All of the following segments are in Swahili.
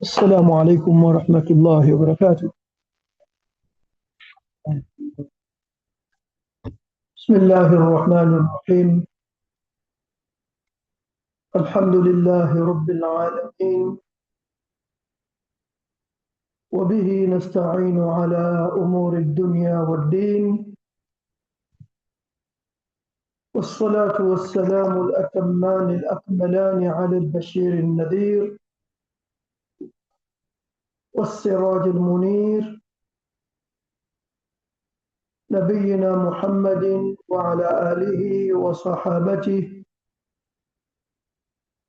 السلام عليكم ورحمة الله وبركاته. بسم الله الرحمن الرحيم. الحمد لله رب العالمين، وبه نستعين على أمور الدنيا والدين، والصلاة والسلام الأتمان الأكملان على البشير النذير والسراج المنير، نبينا محمد وعلى آله وصحابته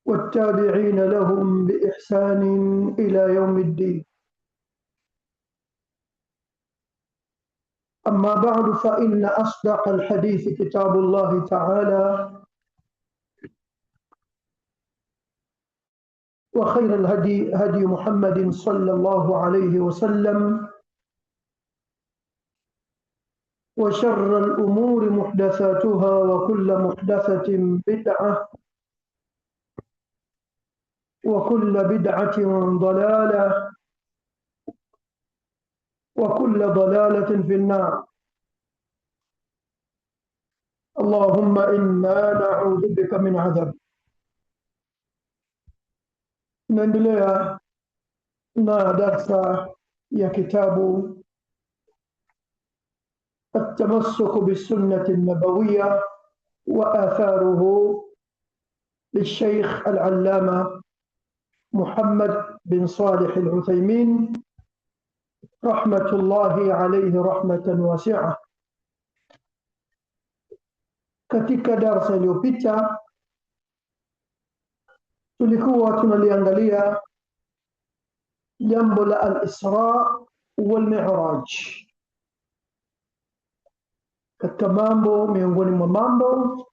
والتابعين لهم بإحسان إلى يوم الدين. أما بعد، فإن أصدق الحديث كتاب الله تعالى، وخير الهدي هدي محمد صلى الله عليه وسلم، وشر الأمور محدثاتها، وكل محدثة بدعة، وكل بدعة ضلالة، وكل ضلالة في النار. اللهم إنا نعوذ بك من عذاب. نendelea na darsa ya kitabu التمسك بالسنة النبوية وآثاره للشيخ العلامة محمد بن صالح العثيمين رحمة الله عليه رحمة واسعة. Katika darasa iliyopita tulikuwa tunaliangalia jambo la al-Isra wal Mi'raj, katika mambo miongoni mwa mambo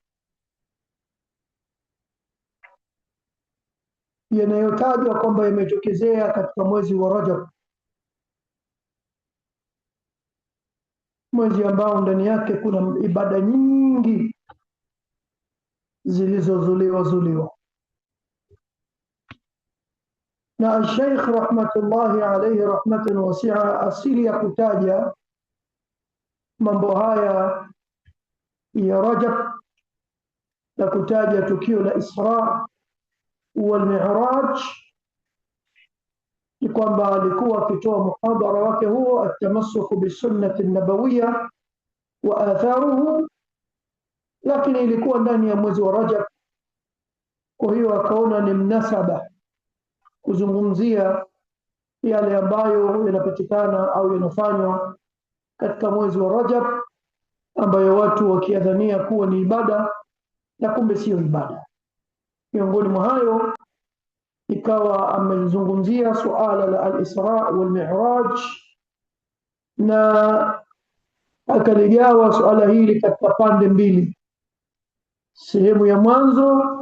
yanayotajwa kwamba yametokezea katika mwezi wa Rajab, mwezi ambao ndani yake kuna ibada nyingi zilizozuliwa. Na Sheikh rahmatullahi alayhi rahmatan wasi'a, asili ya kutaja mambo haya ya Rajab na kutaja tukio la Isra wal Mi'raj ni kwamba alikuwa akitoa muhadhara wake huo at-tamassuku bisunnati an-nabawiyya wa atharuhu, lakini ilikuwa ndani ya mwezi wa Rajab. Kwa hiyo akaona ni mnasaba kuzungumzia yale ambayo yanapatikana au yanafanywa katika mwezi wa Rajab, ambayo watu wakiadhania kuwa ni ibada na kumbe sio ibada. Miongoni mwa hayo ikawa amezungumzia suala la al-Isra wal Mi'raj, na akaligawa suala hili katika pande mbili. Sehemu ya mwanzo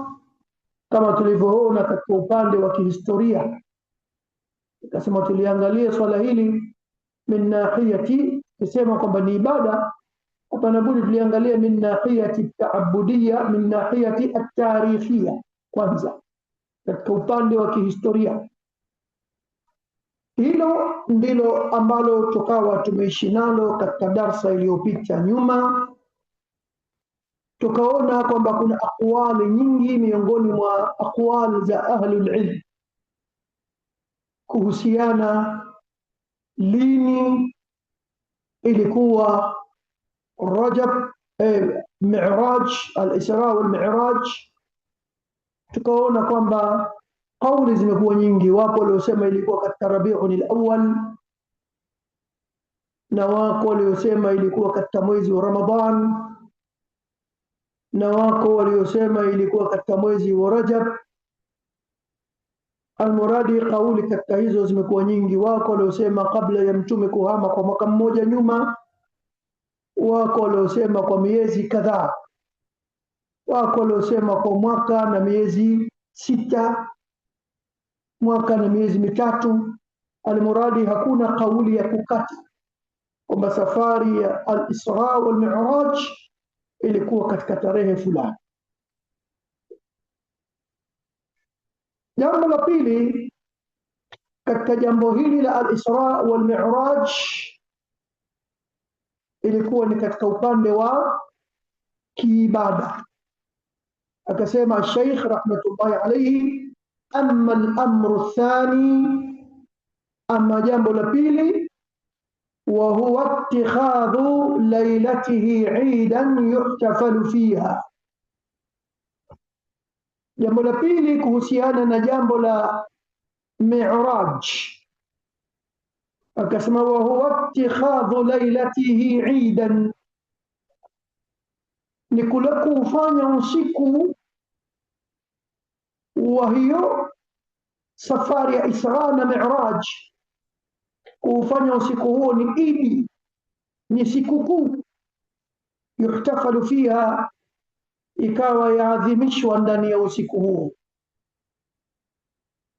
kama tulivyoona katika upande wa kihistoria, akasema tuliangalia swala hili min nahiyati, kusema kwamba ni ibada, hapana budi tuliangalia min nahiyati ta'abbudiyya, min nahiyati at-tarikhiyya kwanza, katika upande wa kihistoria. Hilo ndilo ambalo tukawa tumeishi nalo katika darsa iliyopita nyuma. Tukaona kwamba kuna aqwali nyingi miongoni mwa aqwali za ahlul ilm kuhusiana lini ilikuwa Rajab, Mi'raj, al-Isra wal Mi'raj. Tukaona kwamba kauli zimekuwa nyingi. Wapo waliosema ilikuwa katika Rabiul Awwal, na wako waliosema ilikuwa katika mwezi wa Ramadhan, na wako waliosema ilikuwa katika mwezi wa Rajab. Almuradi, kauli katika hizo zimekuwa nyingi. Wako waliosema kabla ya mtume kuhama kwa mwaka mmoja nyuma, wako waliosema kwa miezi kadhaa, wako waliosema kwa mwaka na miezi 6, mwaka na miezi 3. Almuradi, hakuna kauli ya kukata kwamba safari ya al-Isra wal Mi'raj ilikuwa katika tarehe fulani. Jambo la pili, katika jambo hili la al-Isra wal Mi'raj ilikuwa ni katika upande wa kiibada. Akasema Sheikh rahmatullahi alayhi, amma al-amru ath-thani, amma jambo la pili, wa huwa ittikhadhu laylatihi 'idan yuhtafalu fiha. Jambo la pili kuhusiana na jambo la Mi'raj, akasema wa huwa ittikhadhu laylatihi 'idan, ni kule kufanya usiku wa hiyo safari ya Isra na Mi'raj, kufanya usiku huo ni idi, ni sikukuu, yuhtafalu fiha, ikawa yaadhimishwa ndani ya usiku huo,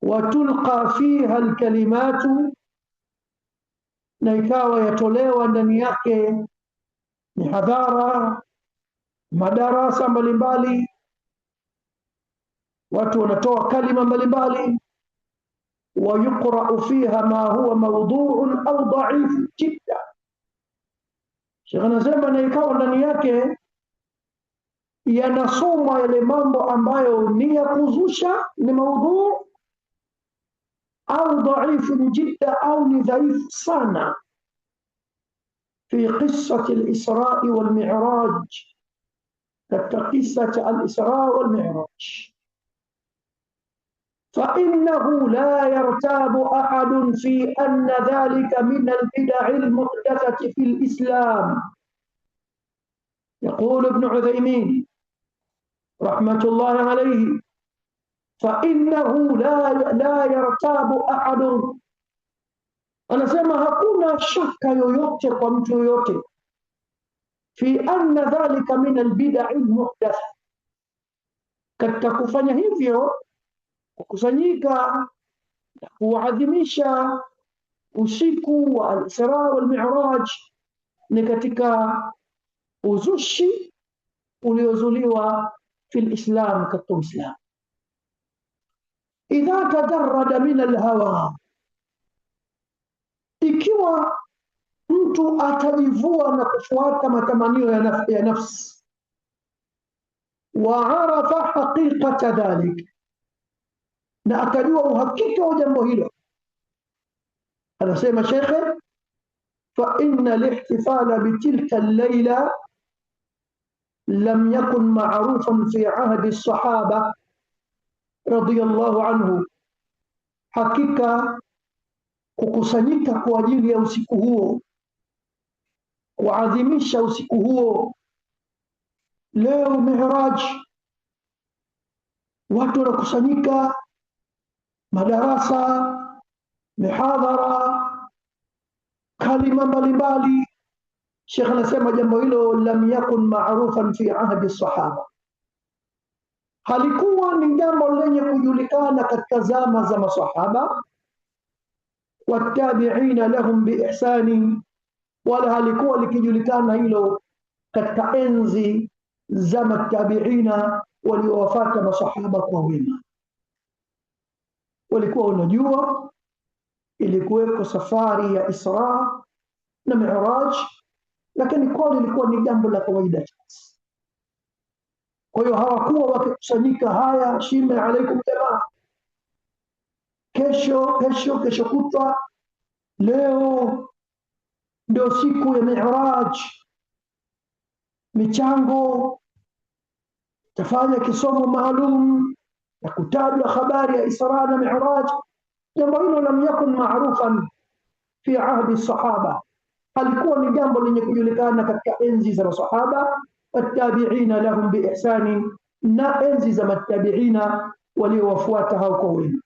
watulqa fiha alkalimatu, na ikawa yatolewa ndani yake mihadhara, madarasa mbalimbali, watu wanatoa kalima mbalimbali, ويقرأ فيها ما هو موضوع أو ضعيف جدا. Sheikh anasema na ikawa ndani yake yanasoma yale mambo ambayo ni ya kuzusha, ni maudhu, au dhaifu jidda, au ni dhaifu sana, fi qissati al-Isra wal Mi'raj, katika kisa cha al-Isra wal Mi'raj. فإنه لا يرتاب أحد في أن ذلك من البدع المحدثة في الإسلام. يقول ابن عثيمين رحمة الله عليه، فإنه لا يرتاب أحد، أنا سمع hakuna shaka yoyote kwa mtu yoyote, في أن ذلك من البدع المحدثة، katika kufanya hivyo, kukusanyika na kuadhimisha usiku wa al-Isra wal Mi'raj, ni katika uzushi uliozuliwa fil Islam, katika Uislamu. Idha tajarrada min al-hawa, ikiwa mtu atajivua na kufuata matamanio ya nafsi, wa arafa haqiqata dhalik, na akajua uhakika wa jambo hilo, anasema shekhe, fa inna al-ihtifala bitilka al-layla lam yakun ma'rufan fi ahdi as-sahaba radiyallahu anhu, hakika kukusanyika kwa ajili ya usiku huo, kuadhimisha usiku huo, leo Mi'raj, watu wanakusanyika, madarasa, mihadhara, kalima mbalimbali. Sheikh anasema jambo hilo lam yakun ma'rufan fi ahdi as-sahaba, halikuwa ni jambo lenye kujulikana katika zama za masahaba, watabi'ina lahum biihsani, wala halikuwa likijulikana hilo katika enzi za matabi'ina waliowafuata masahaba kwa wema. Walikuwa wanajua ilikuweko safari ya Isra na Mi'raj, lakini kwao ilikuwa ni jambo la kawaida. Kwa hiyo hawakuwa wakikusanyika, haya shime alaikum jamaa, kesho kutwa, leo ndio siku ya Mi'raj, michango, tafanya kisomo maalum na kutajwa habari ya Isra na Mi'raj. Jambo hilo lam yakun ma'rufan fi ahdi sahaba, halikuwa ni jambo lenye kujulikana katika enzi za masahaba, watabi'ina lahum biihsani, na enzi za matabi'ina waliowafuata hao kwa wema.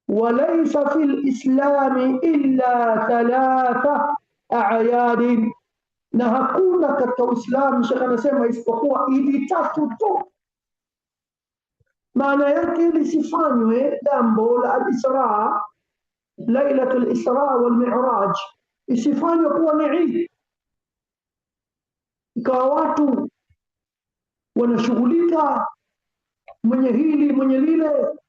Walaysa fil islami illa thalatha a'yad, na hakuna katika Uislamu, Sheikh anasema, isipokuwa idi tatu tu. Maana yake lisifanywe jambo la al-Isra, lailatul Isra wal Mi'raj, isifanywe kuwa ni Eid, ikawa watu wanashughulika, mwenye hili mwenye lile.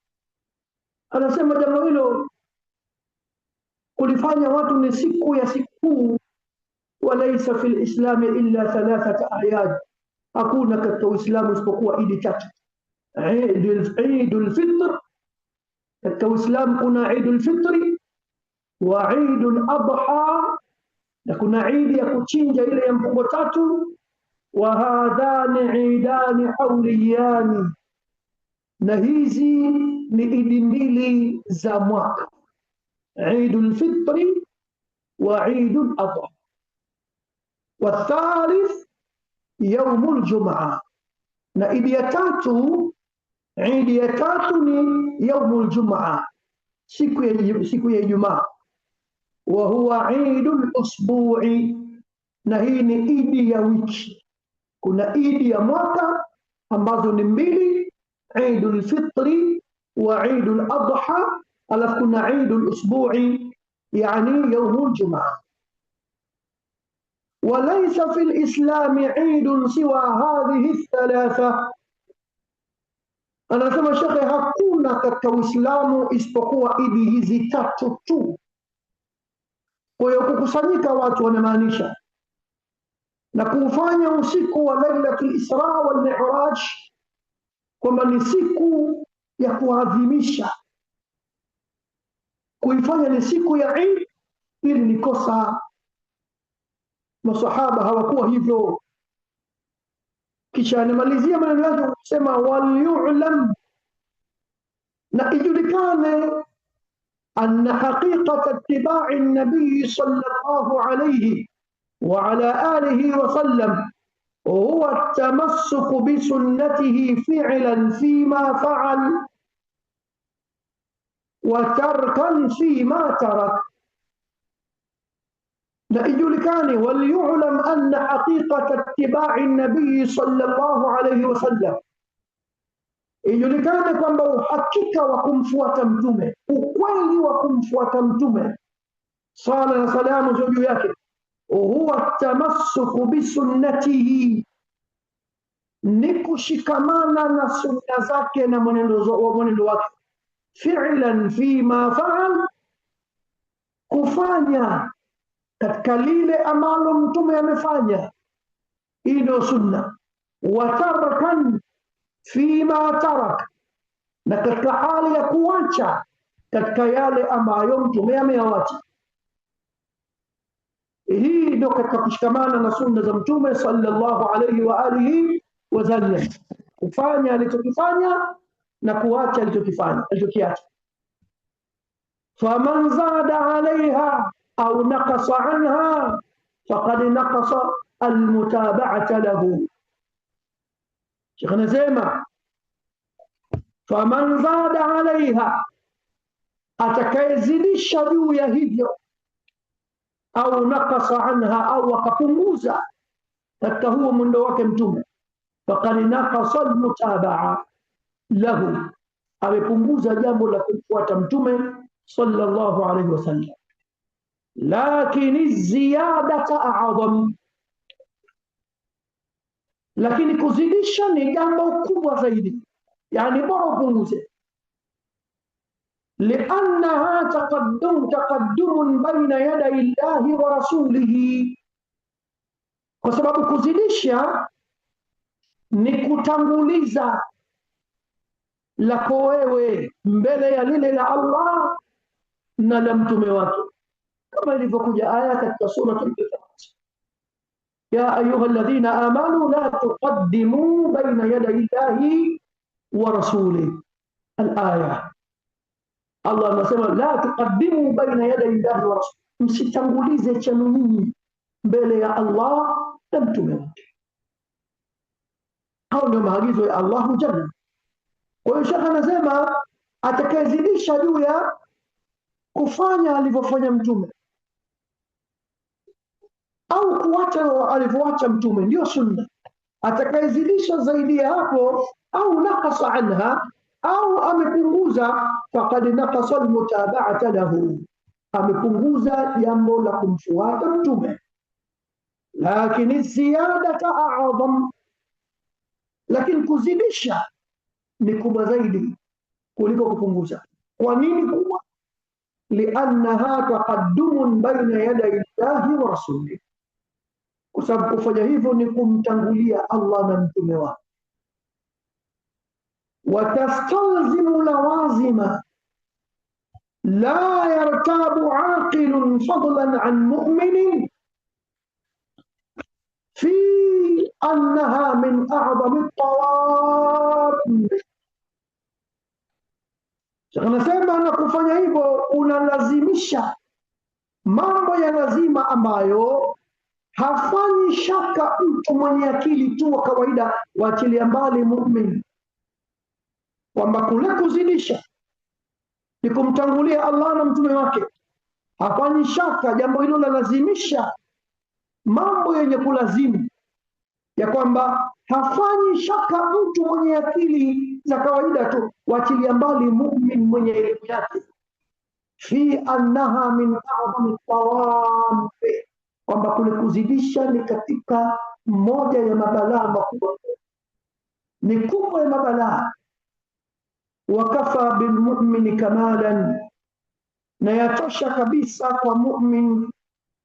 Anasema jambo hilo kuzifanya watu ni siku ya sikukuu. Walaysa fil islami illa 3 a'yad, hakuna katika Uislamu isipokuwa idi tatu. Eidul Fitr, katika Uislamu kuna Eidul Fitri wa Eidul Adha, na kuna idi ya kuchinja ile ya mfungo tatu. Wa hadhani eidani hauliyani, na hizi ni idi mbili za mwaka, Eidul Fitri wa Eidul Adha. Wathalith yaumul Jumaa, na idi ya tatu ni yaumul Jumaa, siku ya Ijumaa. Wa huwa Eidul Usbu'i, na hii ni idi ya wiki. Kuna idi ya mwaka ambazo ni mbili, Eidul Fitri wa Eidul Adha, alafu kuna Eidul Usbu'i, yani yaumul Jumaa. وليس في الإسلام عيد سوى هذه الثلاثة. Anasema shekhe, hakuna katika Uislamu isipokuwa idi hizi tatu tu. Kwa hiyo kukusanyika watu wanamaanisha na kuufanya usiku wa Lailatul Isra wal Mi'raj kwamba ni siku ya kuadhimisha, kuifanya ni siku ya Eid, ili ni kosa. Masahaba hawakuwa hivyo. Kisha anamalizia maneno yake kusema walyu'lam, na ijulikane, anna haqiqata ittiba'i an-nabiy sallallahu alayhi wa ala alihi wa sallam huwa at-tamassuk bi sunnatihi fi'lan fima fa'al wa tarkan fima tarak. na ijulikane, waliyu'lam anna haqiqata ittiba'i an-nabiy sallallahu alayhi wasallam, ijulikane kwamba uhakika wa kumfuata mtume, ukweli wa kumfuata mtume, sala na salamu juu yake, huwa tamassuku bi sunnatihi, ni kushikamana na sunna zake na mwenendo wake, fi'lan fima fa'al, kufanya katika lile ambalo mtume amefanya, hii ndio sunna. Wa tarkan fima tarak, na katika hali ya kuacha katika yale ambayo mtume ameyawacha. Hii ndio katika kushikamana na sunna za mtume sallallahu alayhi wa alihi wasallam, kufanya alichokifanya na kuacha alichokiacha. Faman zada alaiha au naqasa anha faqad naqasa almutaba'ata lahu. Sheikh anasema faman zada alaiha, atakayezidisha juu ya hivyo, au naqasa anha, au akapunguza katika huo mwendo wake mtume, faqad naqasa almutaba'a lahu, amepunguza jambo la kumfuata mtume sallallahu alayhi wasallam. Lakini ziyadata a'zam, lakini kuzidisha ni jambo kubwa zaidi, yani bora upunguze. Liannaha taqaddumun baina yaday Allahi wa rasulihi, kwa sababu kuzidisha ni kutanguliza lako wewe mbele ya lile la Allah na la mtume wake, kama ilivyokuja aya katika sura al-Fatiha, ya ayuha alladhina amanu la tuqaddimu baina yaday Allahi wa rasulihi. Al-aya, Allah anasema la tuqaddimu baina yaday Allahi wa rasulihi, msitangulize chenu nyinyi mbele ya Allah na mtume wake. Hao ndio maagizo ya Allahu jalla. Kwa hiyo Sheikh anasema atakayezidisha juu ya kufanya alivyofanya mtume au kuacha alivyoacha mtume ndio sunna. Atakayezidisha zaidi ya hapo au naqasa anha, au amepunguza, faqad naqasa almutaba'ata lahu, amepunguza jambo la kumfuata mtume. Lakini ziyadata a'zam, lakini kuzidisha ni kubwa zaidi kuliko kupunguza. Kwa nini kubwa? liannaha taqaddumun baina yaday llahi wa rasulih, kwa sababu kufanya hivyo ni kumtangulia Allah na mtume wake. Watastalzimu lawazima la yartabu aqilun fadlan an mu'minin fi annaha min a'zami at-tawab. Anasema na kufanya hivyo unalazimisha mambo ya lazima ambayo hafanyi shaka mtu mwenye akili tu wa kawaida, waachilia mbali muumini, kwamba kule kuzidisha ni kumtangulia Allah na mtume wake. Hafanyi shaka jambo hilo la lazimisha mambo yenye kulazimu, ya kwamba hafanyi shaka mtu mwenye akili za kawaida tu, waachilia mbali muumini mwenye elimu yake, fi annaha min a'zami tawab, kwamba kule kuzidisha ni katika moja ya mabalaa makubwa, ni kubwa ya mabalaa. Wakafa bilmu'mini kamalan, na yatosha kabisa kwa mu'min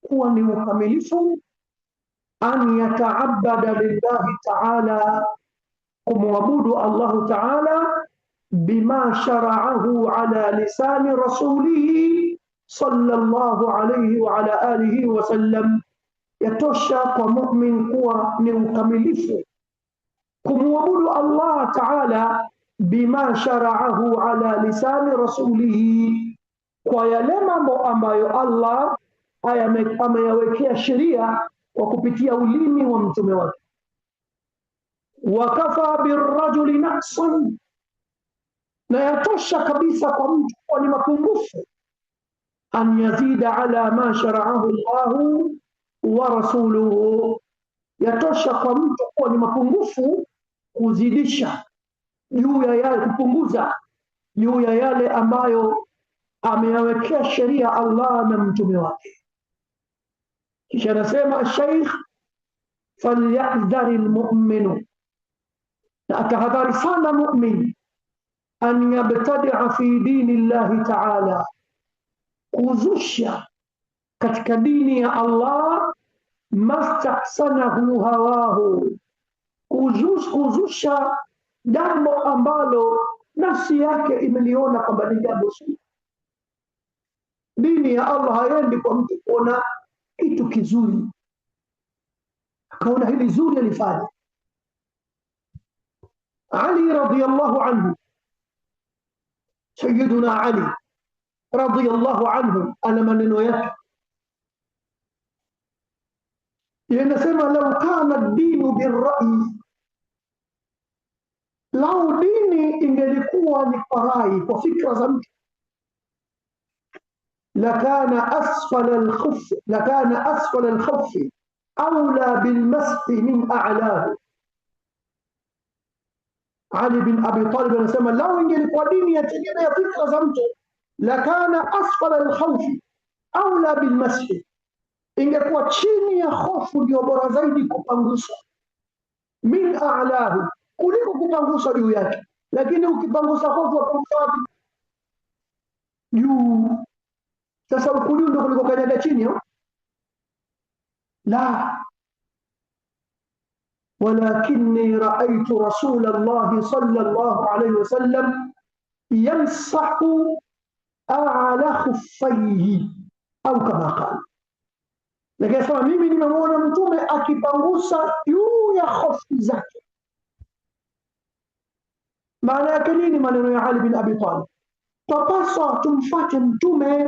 kuwa ni ukamilifu, an yataabada lillahi ta'ala, kumwabudu Allahu ta'ala, bima shara'ahu ala lisani rasulihi sallallahu alayhi wa ala alihi wa sallam. Yatosha kwa mu'min kuwa ni ukamilifu kumwabudu Allah ta'ala bima shara'ahu ala lisani rasulihi, kwa yale mambo ambayo Allah ameyawekea sheria kwa kupitia ulimi wa mtume wake. Wakafa birrajuli naqsan, na yatosha kabisa kwa mtu kuwa ni mapungufu, an yazida ala ma shara'ahu Allahu wa rasuluhu, yatosha kwa mtu kuwa ni mapungufu kuzidisha juu ya yale, kupunguza juu ya yale ambayo ameyawekea sheria Allah na mtume wake. Kisha anasema Sheikh, falyahdhari almu'minu, na atahadhari sana mu'min, an yabtadi'a fi dini Allahi ta'ala, kuzusha katika dini ya Allah, mastahsanahu hawahu, kuzusha jambo ambalo nafsi yake imeliona kwamba ni jambo zuri. Dini ya Allah haendi kwa mtu kuona kitu kizuri akaona hili zuri alifanya. Ali radhiyallahu anhu, Sayyiduna Ali radhiyallahu anhu, ana maneno yake yanasema, law kana ad-dinu bir-ra'yi, lau dini ingelikuwa ni kwa rai, kwa fikra za mtu, lakana asfala al-khuffi awla bil-mashi min a'lahu. Ali bin Abi Talib anasema lau ingelikuwa dini yategemea fikra za mtu, lakana asfala al-khawfi awla bil-mashi, ingekuwa chini ya hofu ndio bora zaidi kupangusa, min a'lahu, kuliko kupangusa juu yake. Lakini ukipangusa hofu wapangusa wapi? Juu. Sasa ukujuu ndio kuliko kanyaga chini la. Walakinni ra'aytu Rasulullah sallallahu alayhi wasallam yamsahu a'la khuffayhi au kama qala, lakini sasa mimi nimemuona mtume akipangusa juu ya hofu zake. Maana yake nini maneno ya Ali bin Abi Talib? Tupaswa tumfuate mtume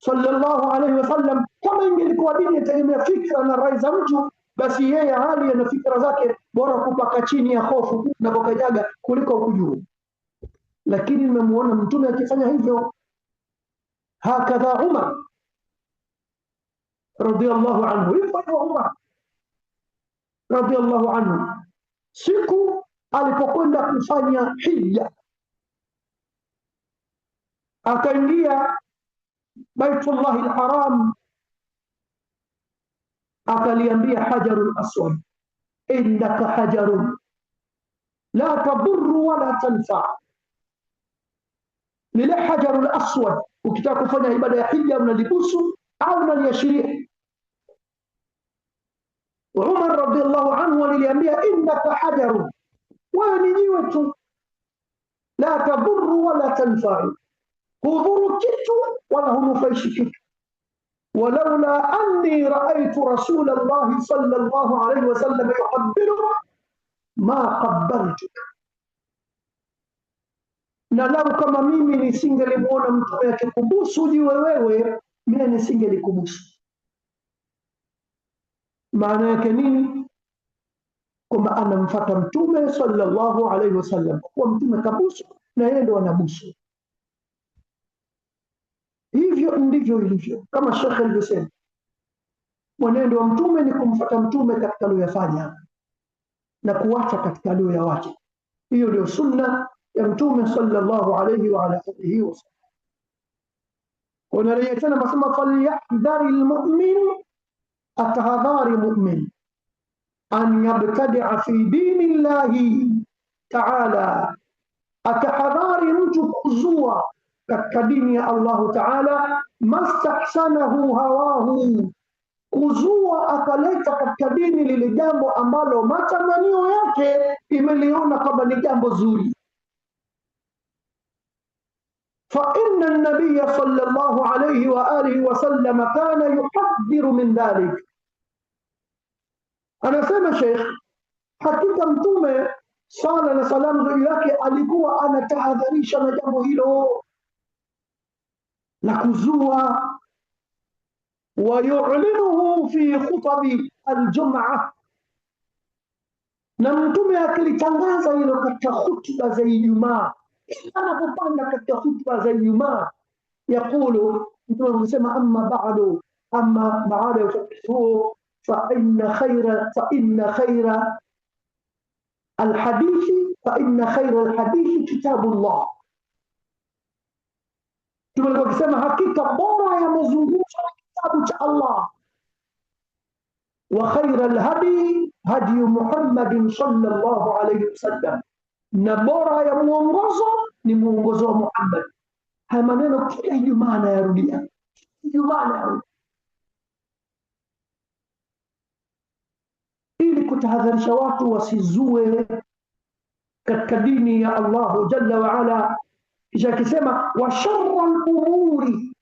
sallallahu alayhi wasallam. Kama ingelikuwa dini itegemea fikra na rai za mtu, basi yeye Ali ana fikra zake, bora kupaka chini ya hofu na kukanyaga kuliko kujua. Lakini nimemuona mtume akifanya hivyo. Hakadha Umar radiyallahu anhu, hivyo Umar radiyallahu anhu, siku alipokwenda kufanya hija, akaingia Baitullah al-Haram, akaliambia Hajarul Aswad, innaka hajarun la tadurru wala tanfa, lile hajarul aswad, ukitaka kufanya ibada ya hija unalibusu au unaliashiria. Umar radhiallahu anhu aliliambia, innaka hajarun, wewe ni jiwe tu, la tadhuru wala tanfau, hudhuru kitu wala hunufaishi kitu. walaula anni raaitu rasulallahi sallallahu alayhi wasallam yuqabbiluka ma qabbaltuka, na lau kama mimi nisingelimuona mtume akikubusu jiwe wewe, mimi nisingelikubusu. Maana yake nini? Kwamba anamfuata mtume sallallahu alayhi wasallam, kwa mtume kabusu na yeye ndo anabusu. Hivyo ndivyo ilivyo, kama Sheikh alivyosema, mwenendo wa mtume ni kumfuata mtume katika aliyofanya na kuacha katika aliyoyawacha. Hiyo ndio sunna ya mtume sallallahu alayhi wa ala alihi wasallam. Unarejea tena masema, falyahdhari almu'min, atahadhari mu'min, an yabtadi'a fi dini llahi ta'ala, atahadhari mtu kuzua katika dini ya Allahu ta'ala, mastahsanahu hawahu, kuzua akaleta katika dini lile jambo ambalo matamanio yake imeliona kama ni jambo zuri. Fa inna an-nabiy sallallahu alayhi wa alihi wa sallam kana yuhadhiru min dhalik. Anasema Sheikh, hakika mtume sala na salamu juu yake alikuwa anatahadharisha na jambo hilo la kuzua. ويعلنه في خطب الجمعة, na mtume akilitangaza hilo katika khutba za Ijumaa. Anapopanda katika khutba za Ijumaa, yakulu, mtume anasema, amma ba'du, amma baada ya huo, fa inna khayra alhadithi kitabullah. Mtume akisema hakika bora ya mazungumzo kitabu cha Allah, wa khayra alhadi hadi Muhammadin sallallahu alayhi wasallam, na bora ya muongozo ni muongozo wa Muhammad. Haya maneno kila Ijumaa anayarudia, ili kutahadharisha watu wasizue katika dini ya Allah jalla wa ala. Kisha akisema, wa sharra al-umuri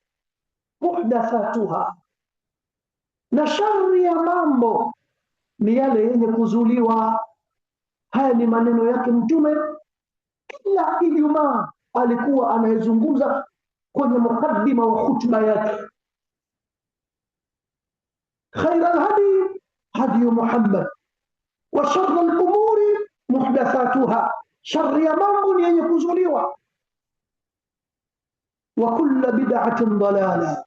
muhdathatuha, na shari ya mambo ni yale yenye kuzuliwa. Haya ni maneno yake mtume, kila Ijumaa alikuwa anayezungumza kwenye mukaddima wa khutba yake. Khaira alhadi hadi Muhammad, wa sharra al-umuri muhdathatuha, shari ya mambo ni yenye kuzuliwa. Wa kulla bid'atin dalala,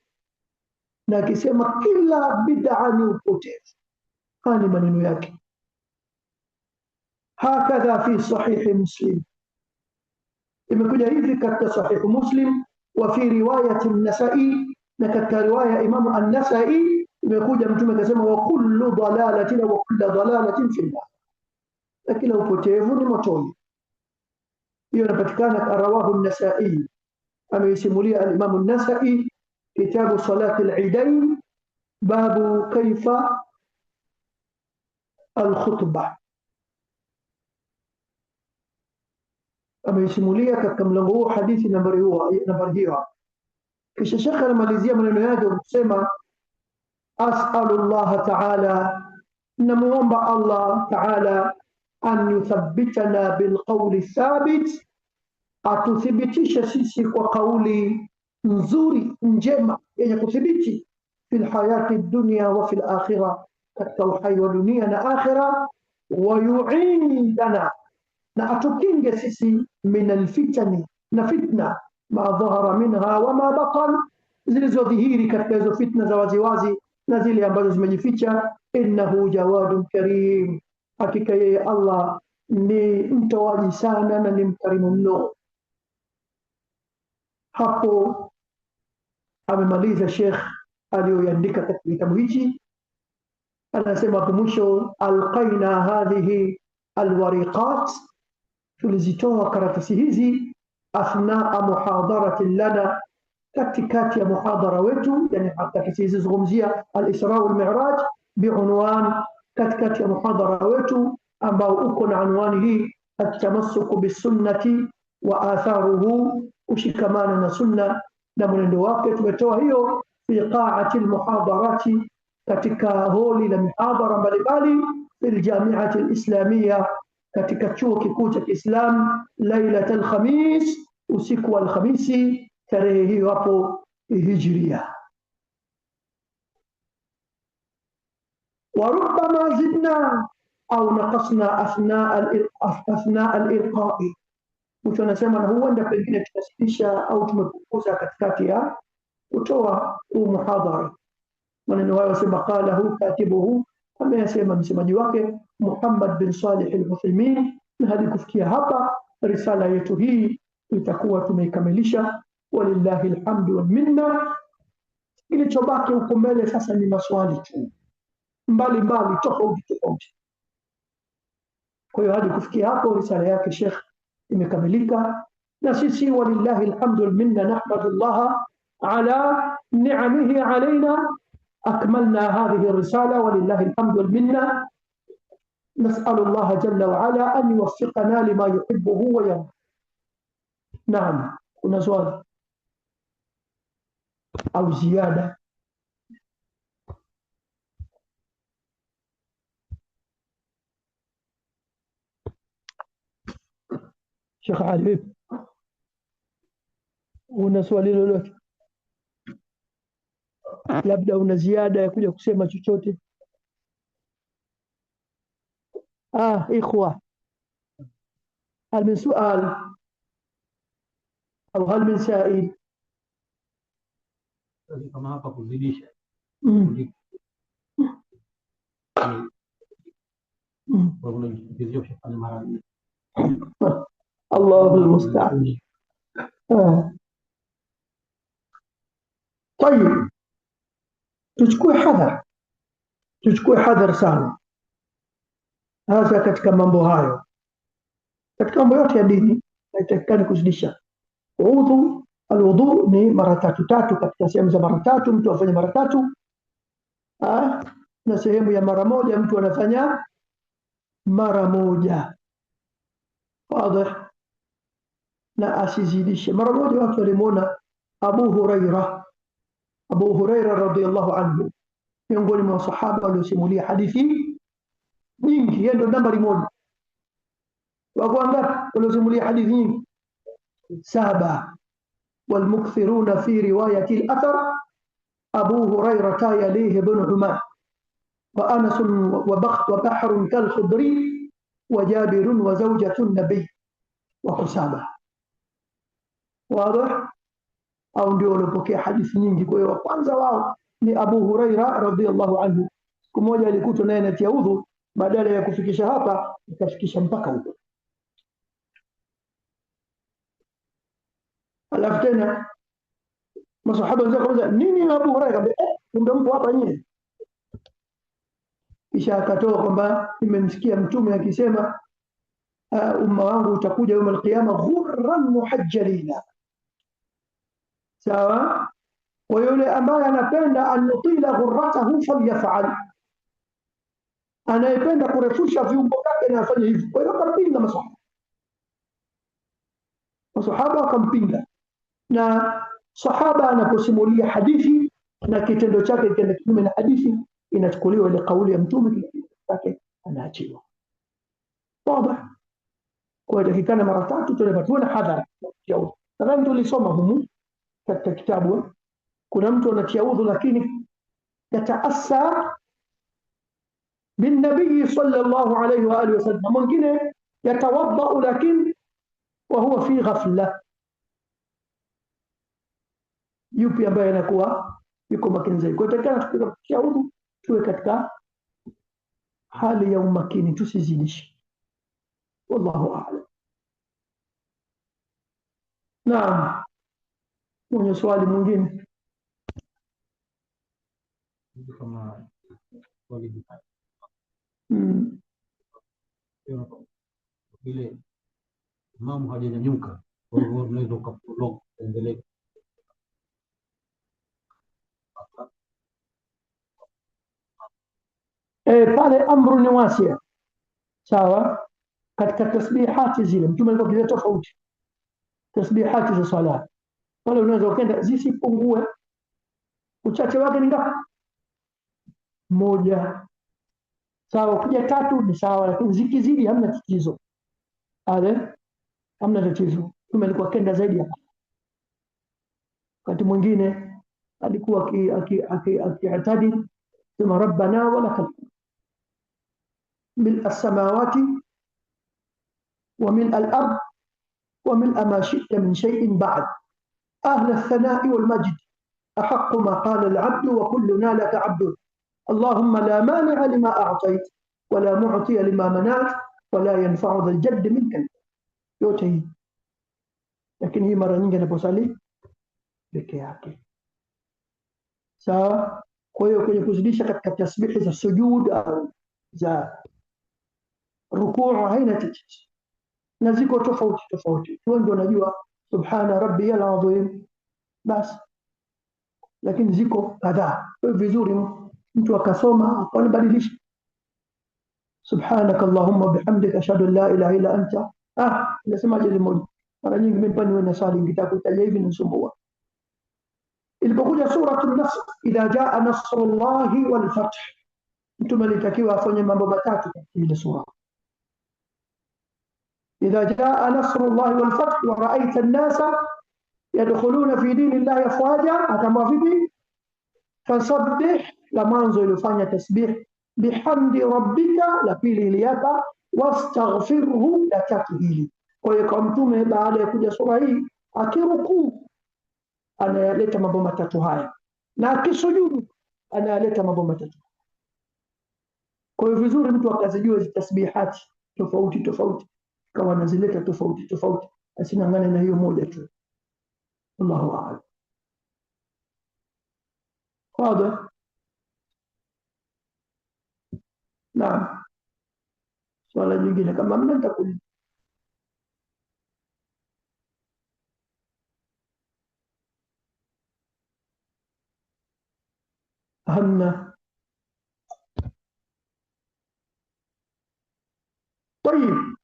na akisema kila bid'a ni upotevu. Haya ni maneno yake. Hakadha fi sahihi Muslim, imekuja hivi katika sahihi Muslim. Wa fi riwayati an-Nasa'i, na katika riwaya Imam an-Nasa'i imekuja mtume akasema, wa kullu dalalatin wa kullu dalalatin fi an-nar, na kila upotevu ni motoni. Hiyo inapatikana kwa rawahu an-Nasa'i, ameisimulia al-Imam an-Nasa'i kitabu salati al-Eidain, babu kaifa al-khutbah, ameisimulia katika mlango huo hadithi nambari hiyo. Kisha Sheikh anamalizia maneno yake kusema, as'alullah ta'ala, namuomba Allah ta'ala, an yuthabbitana bilqawli thabit, atuthibitishe sisi kwa kauli nzuri njema yenye kuthibiti, fil hayati dunya wa fil akhirah, katika uhai wa dunia na akhira. Wa yu'idana, na atukinge sisi, min alfitani, na fitna, ma dhahara minha wa ma batan, zilizodhihiri katika hizo fitna za waziwazi na zile ambazo zimejificha. Innahu jawadun karim, hakika yeye Allah ni mtoaji sana na ni mkarimu mno. Hapo amemaliza Sheikh aliyoandika katika kitabu hichi. Anasema hapo mwisho, alqaina hadhihi alwariqat, tulizitoa karatasi hizi athnaa muhadaratin lana, katikati ya muhadara wetu, yani akizungumzia al-Isra wal Mi'raj, biunwan, katikati ya muhadara wetu ambao uko na anwani hii at-tamassuku bisunnati wa atharuhu, ushikamana na sunna na mwenendo wake. Tumetoa hiyo fi qa'ati al-muhadarati, katika holi la mihadhara mbalimbali, fil jami'ati al-islamiyya, katika chuo kikuu cha Kiislamu, lailatul khamis, usiku wa Alhamisi, tarehe hiyo hapo Hijria. Wa rubbama zidna au naqasna athna al-ilqa'i, mtu anasema na huenda pengine tukasidisha au tumepunguza katikati ya kutoa huu muhadhara. Maneno hayo sema qalahu katibuhu, ameyasema msemaji wake Muhammad bin Salih al-Uthaymeen. Na hadi kufikia hapa risala yetu hii itakuwa tumeikamilisha, walillahi alhamdu wal minna. Kilichobaki huko mbele sasa ni maswali tu mbalimbali tofauti. Kwa hiyo hadi kufikia hapo risala yake Sheikh imekamilika, na sisi walillahi alhamdu wal minna nahmadullah ala ni'amihi alaina. أكملنا هذه الرسالة ولله الحمد والمنة. نسأل الله جل وعلا أن يوفقنا لما يحبه ويرضى. نعم، كنا سؤال أو زيادة؟ شيخ علي، kuna swali lolote? Labda una ziada ya kuja kusema chochote? إخوة، هل من سؤال أو هل من سائل؟ الله المستعان. طيب، tuchukue hadhar sana, hasa katika mambo hayo. Katika mambo yote ya dini haitakikani kuzidisha. Alwudhu ni mara tatu, katika sehemu za mara tatu mtu afanye mara tatu, na sehemu ya mara moja mtu anafanya mara moja. Wazi, na asizidishe mara moja. Watu walimuona Abu Huraira radhiyallahu anhu, miongoni mwa sahaba waliosimulia hadithi nyingi, yeye ndo nambari moja. Wako wangapi waliosimulia hadithi nyingi? 7. والمكثرون في رواية الأثر أبو هريرة يليه بن عمان وأنس وبحر كالخضري وجابر وزوجة النبي وقسامة. واضح؟ au ndio walipokea hadithi nyingi. Kwa hiyo wa kwanza wao ni Abu Huraira radhiallahu anhu. Siku moja alikutwa naye anatia udhu, badala ya kufikisha hapa ikafikisha mpaka huko. Alafu tena masahaba wenzake wakaanza, nini Abu Huraira? Ndio mpo hapa nyinyi? Kisha akatoa kwamba nimemsikia mtume akisema umma wangu utakuja يوم القيامة ghurran muhajjalina. Sawa? Kwa yule ambaye anapenda anutila ghurratahu falyafal, anayependa kurefusha viungo vyake na afanye hivyo. Kwa hiyo akampinga masahaba wakampinga. Na sahaba anaposimulia hadithi na kitendo chake kile kinyume na hadithi, inachukuliwa ile kauli ya mtume, kile chake anaachiwa. Wazi? Kwa hiyo dakika mara tatu tunaona hadhara. Nadhani tulisoma humu katika kitabu, kuna mtu anatia udhu lakini yataasa bin nabii sallallahu alayhi wa alihi wasallam, mwingine yatawadda lakini wa huwa fi ghafla. Yupi ambaye anakuwa yuko makini zaidi? Kwa hiyo tukitia udhu tuwe katika hali ya umakini, tusizidishe. Wallahu a'lam. Naam, mwenye swali mwingine? Kama swali ile imamu hajanyanyuka Kwa hivyo unaweza ukaprolog endelee. Pale amru ni wasia, sawa. Katika tasbihati zile Mtume alikuwa kile tofauti, tasbihati za swala pale unaweza ukenda zisipungue, uchache wake ni ngapi? Moja, sawa. Ukija tatu ni sawa, lakini zikizidi hamna tatizo, hamna tatizo. Mtume alikuwa kenda zaidi hapa. Wakati mwingine alikuwa akiatadi sema rabbana wa lakal mil as-samawati wa mil al-ard wa mil ma shi'ta min shay'in ba'd ahla ath-thana'i wal majd أحق ما قال العبد وكلنا لك عبد اللهم لا مانع لما أعطيت ولا معطي لما منعت ولا ينفع ذا الجد منك. yote hii, lakini hii mara nyingi anaposali peke yake, sawa. Kwa hiyo kwenye kuzidisha katika tasbihi za sujud au za rukuu haina tatizo, na ziko tofauti tofauti. Wengi wanajua subhana rabbiyal azim basi, lakini ziko kadhaa. Kwa hiyo vizuri mtu akasoma akanibadilisha subhanaka allahumma bihamdika ashhadu an la ilaha illa anta. Nasema jeli moja mara nyingi mimi pani wewe nasali ngitakutaja hivi nisumbua. Ilipokuja suratul Nasr, idha jaa nasrullahi wal fath, mtume alitakiwa afanye mambo matatu katika ile sura. idha jaa nasrullahi wal fath wa ra'aita an-nasa yadkhuluna fi dinillahi afwaja, atamwa vipi? Fasabbih, la mwanzo ilifanya tasbih, bihamdi rabbika, la pili iliapa, wastaghfirhu, la tatu hili. Kwa hiyo kwa mtume baada ya kuja sura hii akirukuu anayaleta mambo matatu haya, na akisujudu anayaleta mambo matatu. Kwa hiyo vizuri mtu akazijua hizo tasbihati tofauti tofauti, kama anazileta tofauti tofauti, asinangane na hiyo moja tu. Allahu a'lam. Wazi? Naam. Swala jingine kama mna nitakuuliza. hamna. طيب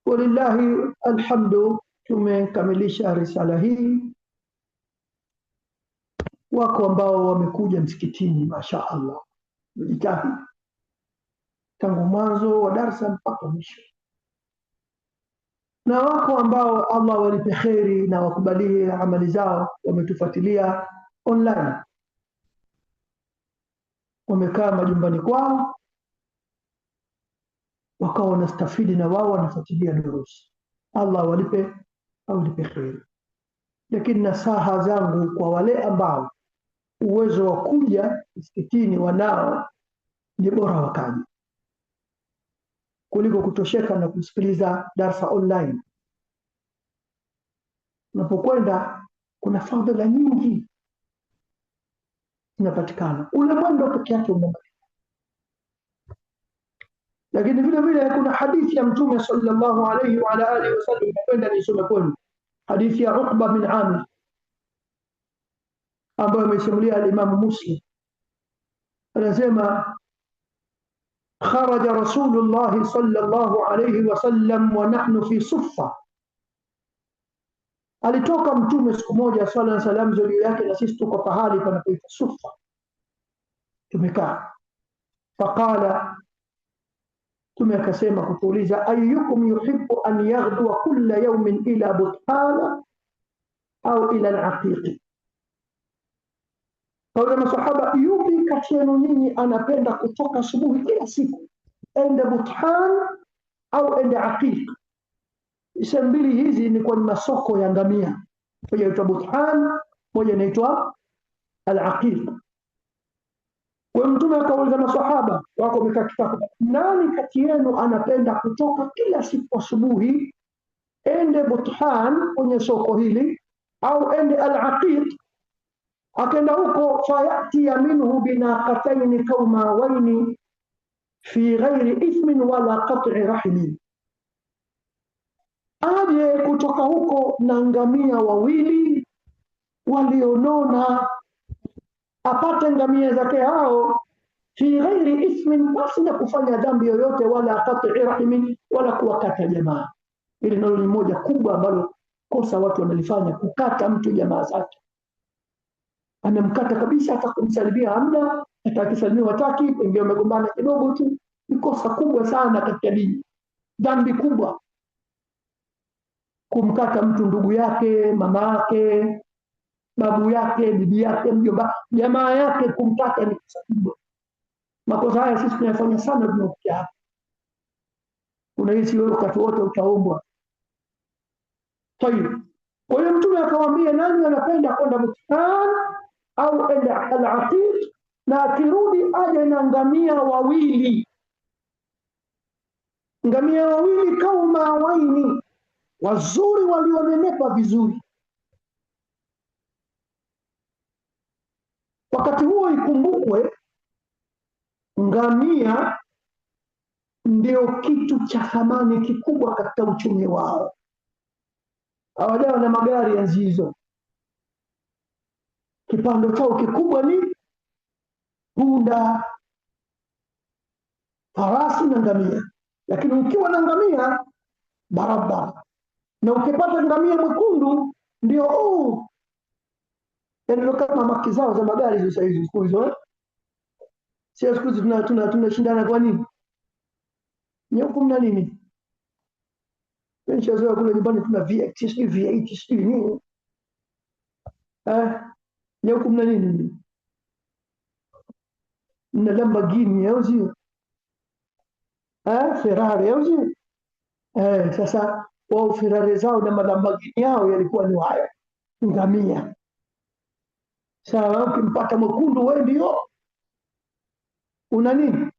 walillahi alhamdu, tumekamilisha risala hii. Wako ambao wamekuja msikitini, masha Allah, mjitahidi tangu mwanzo wa darasa mpaka mwisho, na wako ambao Allah walipe kheri na wakubalie amali zao, wametufuatilia online, wamekaa majumbani kwao wakawa wanastafidi na wao wanafuatilia durusi. Allah walipe kheri. Lakini nasaha zangu kwa wale ambao uwezo wa kuja msikitini wanao, ni bora wakaje kuliko kutosheka na kusikiliza darasa online. Unapokwenda kuna fadhila nyingi zinapatikana, ule mwendo peke yake umepatikana. Lakini vile vile kuna hadithi ya Mtume sallallahu alayhi wa ala alihi wasallam, napenda nisome kwenu hadithi ya Uqba bin Amir ambayo amesimulia al-Imam Muslim. Anasema kharaja Rasulullah sallallahu alayhi wasallam wa nahnu fi suffa, alitoka Mtume siku moja swalla na salam juu yake, na sisi tuko pahali panapoitwa Suffa tumekaa. Faqala, Mtume akasema kutuuliza, ayyukum yuhibbu an yaghdwa kulla yawmin ila Buthala au ila al-Aqiq? Kwa masahaba, yupi kati yenu nyinyi anapenda kutoka asubuhi kila siku ende Buthan au ende Aqiq? Isha mbili hizi ni kwa masoko ya ngamia, moja inaitwa Buthan, moja inaitwa al-Aqiq. Kwa Mtume akauliza masahaba wako wamekaa kitako, nani kati yenu anapenda kutoka kila siku asubuhi ende Buthan kwenye soko hili au ende al-Aqiq? Akaenda huko, fayati minhu binaqatayn kaumawaini fi ghairi ithmin wala qat'i rahimi, aje kutoka huko na ngamia wawili walionona, apate ngamia zake hao fi ghairi ismin, basi na kufanya dhambi yoyote, wala qat'i rahimin, wala kuwakata jamaa. Hili nalo ni moja kubwa ambalo kosa watu wanalifanya, kukata mtu jamaa zake. Anamkata kabisa, hata kumsalimia hamna, hata akisalimiwa hataki, pengine wamegombana kidogo tu. Ni kosa kubwa sana katika dini, dhambi kubwa. Kumkata mtu ndugu yake, mama yake, babu yake, bibi yake, mjomba, jamaa yake, kumkata ni kosa kubwa. Makosa haya sisi tunayafanya sana tunapokuja hapa. Unahisi wewe wakati wote utaombwa. Tayeb. Kwa hiyo Mtume akamwambia, nani anapenda kwenda Buthan au enda al-Aqiq, na akirudi aje na ngamia wawili. Ngamia wawili kauma waini, wazuri walionenepa vizuri. Wakati huo ikumbukwe, ngamia ndio kitu cha thamani kikubwa katika uchumi wao. Hawajawa na magari enzi hizo, kipando chao kikubwa ni punda, farasi na ngamia. Lakini ukiwa na ngamia barabara, na ukipata ngamia mwekundu ndio ndio kama maki zao za magari hizo. Sasa hizi siku hizo sio siku hizi tunashindana kwa nini? Nyeupe na nini? Nishazoea kule nyumbani tuna V8 sijui V8 sijui nini. Nyeupe na nini? Na Lamborghini au sio? Ferrari au sio? Sasa wao Ferrari zao na Lamborghini yao yalikuwa ni hayo ngamia. Sawa, ukimpata mwekundu wewe ndio una nini?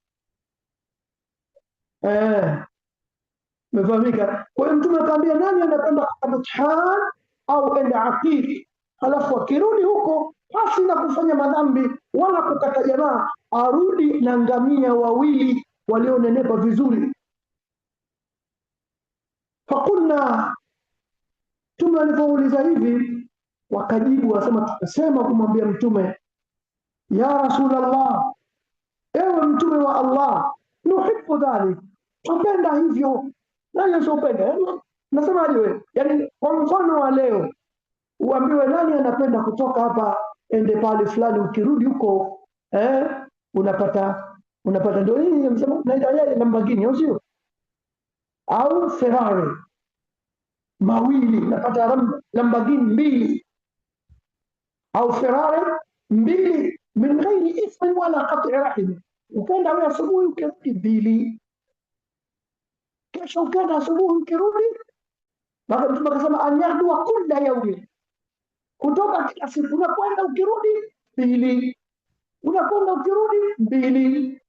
Mefahamika. Kwa hiyo Mtume akamwambia, nani anapenda Buthan au enda Aqiq, halafu akirudi huko pasi na kufanya madhambi wala kukata jamaa, arudi na ngamia wawili walionenepa vizuri. Fakulna, Mtume alipouliza hivi, wakajibu wasema, tukasema kumwambia Mtume, ya Rasulullah, ewe Mtume wa Allah, nuhibbu dhalik, tupenda hivyo. Nani asopenda? Nasemaje wewe? Yaani kwa mfano wa leo uambiwe nani anapenda kutoka hapa ende pale fulani, ukirudi huko unapata ndio hii msema naita yeye Lamborghini au sio? Au Ferrari mawili, napata Lamborghini mbili au Ferrari mbili, min ghairi ithmin wala qat'i rahim. Ukenda wewe asubuhi ukirudi mbili, kesho ukenda asubuhi ukirudi. Baba Mtume akasema, anyadua kulla yaumi, kutoka kila siku unakwenda ukirudi mbili, unakwenda ukirudi mbili.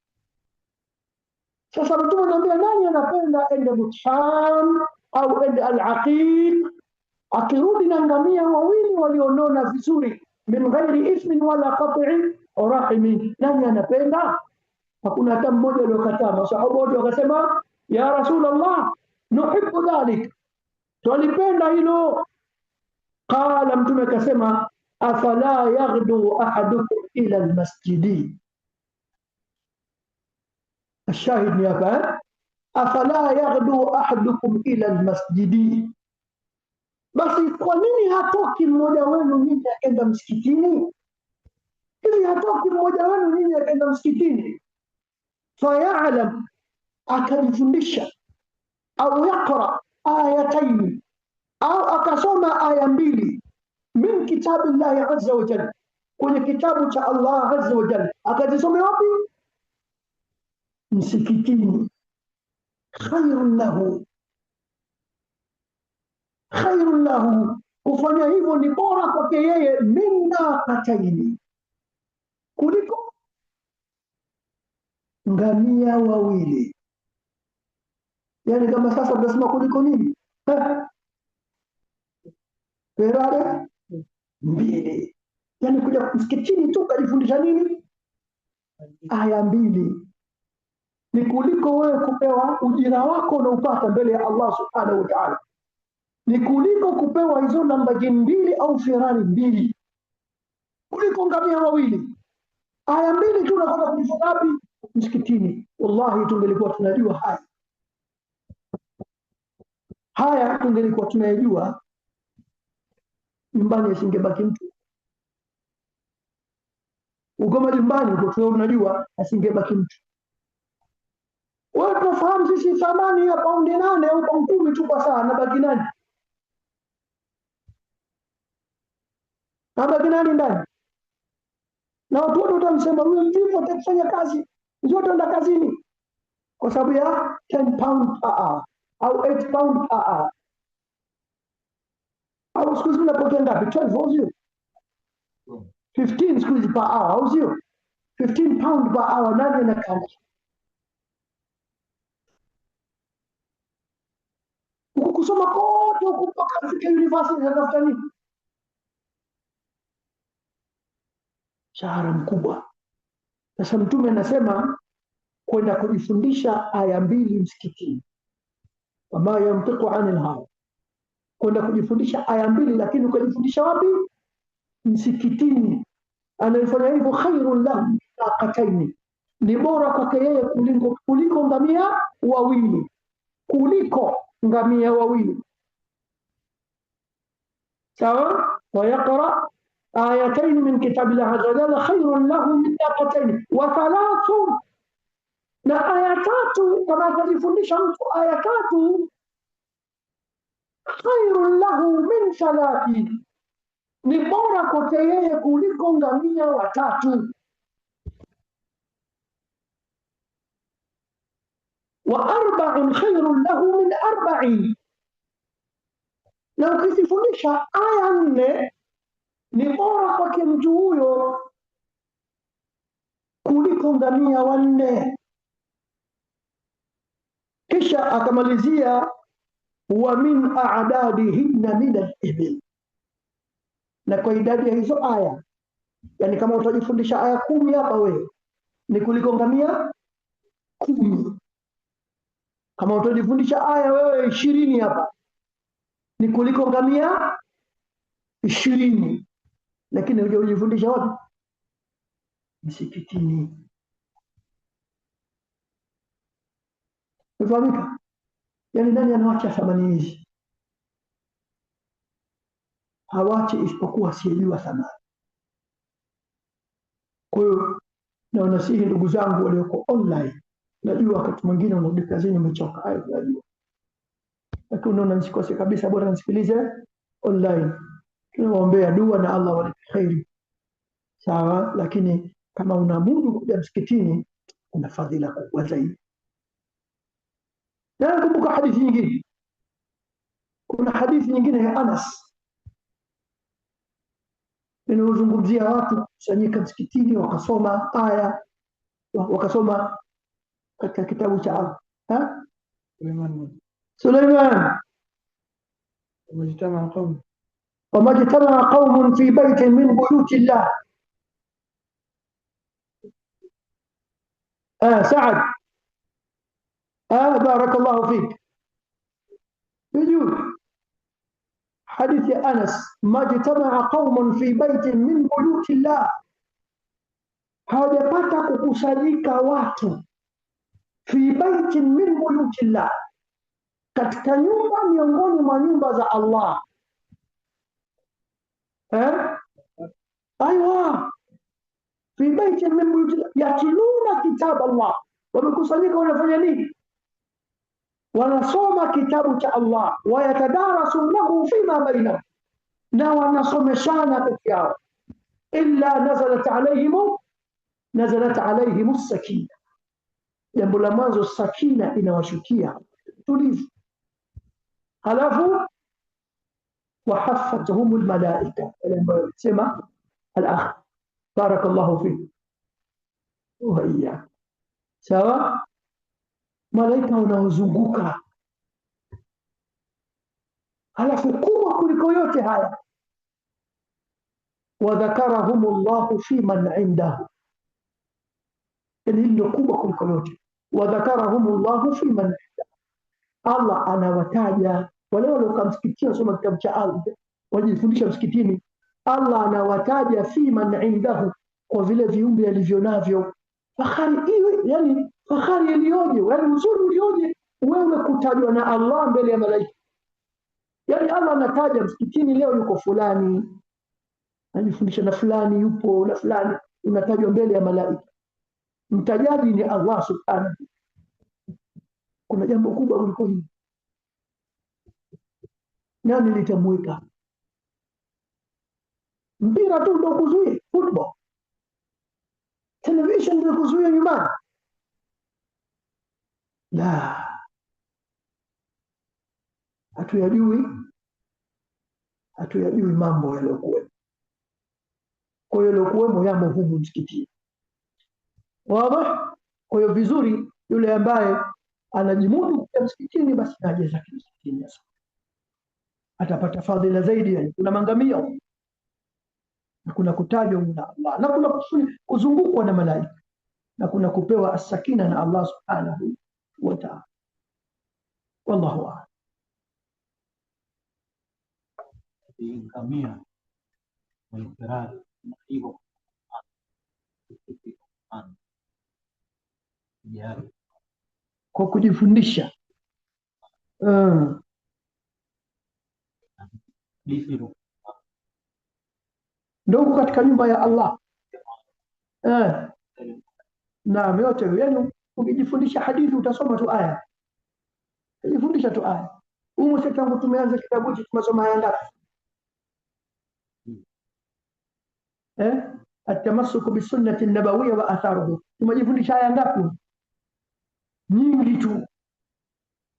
Sasa Mtume anamwambia, nani anapenda ende Buthan au ende al-Aqiq, akirudi na ngamia wawili walionona vizuri, min ghairi ismin wala qat'i rahimi. Nani anapenda? Hakuna hata mmoja aliyokataa. Masahaba wote wakasema, ya Rasulullah, nuhibbu dhalik, tulipenda hilo. Qala, Mtume akasema, afala yaghdu ahadukum ila almasjidi. Ashahid ni hapa, afala yaghdu ahadukum ila almasjidi, basi kwa nini hatoki mmoja wenu ninyi akaenda msikitini? Ili hatoki mmoja wenu ninyi akaenda msikitini, fayalam, akajifundisha, au yaqra ayataini, au akasoma aya mbili, min kitabillahi azza wa jalla, kwenye kitabu cha Allah azza wa jalla. Akazisome wapi? Msikitini. Khairun lahu, kufanya hivyo ni bora kwake yeye, minna kataini, kuliko ngamia wawili. Yani kama sasa tunasema kuliko nini? Ferrari mbili. Yani kuja msikitini tu kujifundisha nini? Aya mbili, ni kuliko wewe kupewa ujira wako unaopata mbele ya Allah subhanahu wa ta'ala. ni kuliko kupewa hizo Lamborghini 2 au Ferrari 2, kuliko ngamia wawili. Aya 2 tu unakwenda kujifunza wapi? Msikitini. Wallahi tungelikuwa tunajua haya tungelikuwa tunayajua, nyumbani asingebaki mtu. Ugoma nyumbani uko tunajua asingebaki mtu. Wewe tunafahamu sisi thamani ya paundi 8 au paundi 10 tu kwa saa, nabaki nani? Nabaki nani ndani? Na watu wote watamsema huyo mvivu, atakufanya kazi, ndio utaenda kazini kwa sababu ya 10 pound per hour au 8 pound per hour. Au siku hizi mnapokea ngapi? 12 au sio? 15 siku hizi per hour au sio? 15 pound per hour, nani anakaa? Kusoma kote huko mpaka afike university anatafuta nini? Shahara mkubwa. Sasa Mtume anasema kwenda kujifundisha aya 2 msikitini, wama yantiqu anil hawa, kwenda kujifundisha aya 2, lakini ukajifundisha wapi? Msikitini. Anayefanya hivyo khairun lahu naqataini, ni bora kwake yeye kuliko ngamia wawili, kuliko ngamia wawili. Sawa? Wayaqra ayatayn min kitabillah azza wa jalla khairun lahu min naqatayn wa thalathun, na aya 3 kama atajifundisha mtu aya 3 khairun lahu min thalathin, ni bora kwake yeye kuliko ngamia 3. Wa arba'un khairun lahu min arba'in, na ukifundisha aya 4 ni bora kwake mtu huyo kuliko ngamia 4. Kisha akamalizia wa min a'dadihinna min al-ibil, na kwa idadi ya hizo aya, yani kama utajifundisha aya 10 hapa wewe ni kuliko ngamia 10. Kama utajifundisha aya wewe 20 hapa ni kuliko ngamia 20. Lakini hujifundisha wapi? Msikitini. Unafahamika? Yani nani anawacha thamani hizi? Hawachi isipokuwa asiyejua thamani. Kwa hiyo na wanasihi ndugu zangu walioko online, najua wakati mwingine unarudi kazini umechoka, hayo najua, lakini unaona nisikose kabisa, bora nisikilize online. Tunawaombea dua na Allah walipe kheri, sawa. Lakini kama unamudu kuja msikitini una fadhila kubwa zaidi. Na nakumbuka hadithi nyingine, kuna hadithi nyingine ya Anas inayozungumzia watu kusanyika msikitini wakasoma aya, wakasoma katika kitabu cha Suleiman, وما اجتمع قوم في بيت من بيوت الله. سعد بارك الله فيك. يجوز حديث أنس ما اجتمع قوم في بيت من بيوت الله، hawajapata kukusanyika watu fi baitin min buyutillah, katika nyumba miongoni mwa nyumba za Allah. Aywa, fi baitin min buyutillah yatluna kitab Allah, wamekusanyika wanafanya nini? Wanasoma kitabu cha Allah. Wayatadarasunahu fima bainahum, na wanasomeshana kati yao. Illa nazalat alaihim sakina, jambo la mwanzo sakina inawashukia, tulivu. Halafu wahafathum almalaika, ile ambayo sema al-akh barakallahu fik wa iyyak, sawa. Malaika wanaozunguka. Halafu kubwa kuliko yote haya, wadhakarahumullahu fi man indahu, ili ndio kubwa kuliko yote. Wadhakarahumullahu fi man indahu, Allah anawataja wale waliokaa msikitini wasoma kitabu cha Allah wajifundisha msikitini, Allah anawataja fi man indahu, kwa vile viumbe alivyo navyo. Fahari iwe, yani fahari iliyoje, yani uzuri ulioje wewe kutajwa na Allah mbele ya malaika. Yani Allah anataja msikitini, leo yuko fulani anajifundisha na fulani yupo na fulani, unatajwa mbele ya malaika. Mtajaji ni Allah subhanahu. Kuna jambo kubwa kuliko hili. Nani litamweka? Mpira tu ndio kuzuia football, television ndio kuzuia nyumbani? La, hatuyajui mambo yaliyokuwemo. Kwa hiyo yaliyokuwemo yamo humu msikitini. Wazi? Kwa hiyo vizuri yule ambaye anajimudu kwa msikitini, basi aje zake msikitini, atapata fadhila zaidi. Yani kuna mangamio na kuna kutajwa na Allah na kuna kuzungukwa na malaika na kuna kupewa as-sakina na Allah subhanahu wa ta'ala. Wallahu a'lam. Ngamia Ferrari hivyo kwa kujifundisha ndio katika nyumba ya Allah. Naam, yote yani ukijifundisha hadithi utasoma tu aya, ukijifundisha tu aya. Humu tangu tumeanza kitabu hiki tumesoma aya ngapi? At-tamassuku bisunnati an-nabawiyya wa atharuhu, tumejifundisha aya ngapi? Nyingi tu.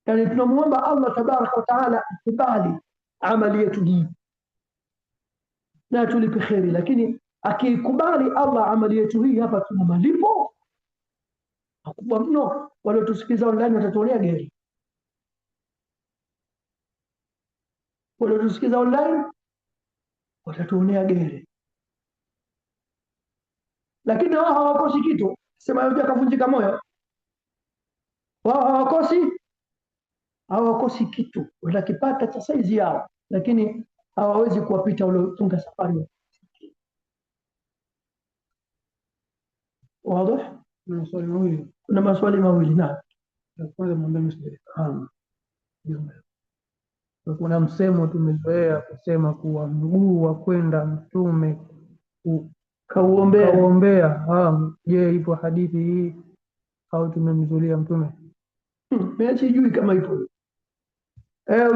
Yani tunamuomba Allah tabaraka wa taala akubali amali yetu hii na tulipe kheri, lakini akikubali Allah amali yetu hii, hapa tuna malipo makubwa mno. Wale tusikiza online watatuonea gari, wale tusikiza online watatuonea gari, lakini wao hawakosi kitu. Sema yote akavunjika moyo, wao hawakosi kitu, wanakipata cha saizi yao, lakini hawawezi kuwapita waliofunga safari. Wazi? Kuna maswali mawili na kwanza mwambie msije. Kuna msemo tumezoea kusema kuwa mguu wa kwenda mtume kauombea. Je, ipo hadithi hii au tumemzulia mtume? Mimi sijui kama ipo.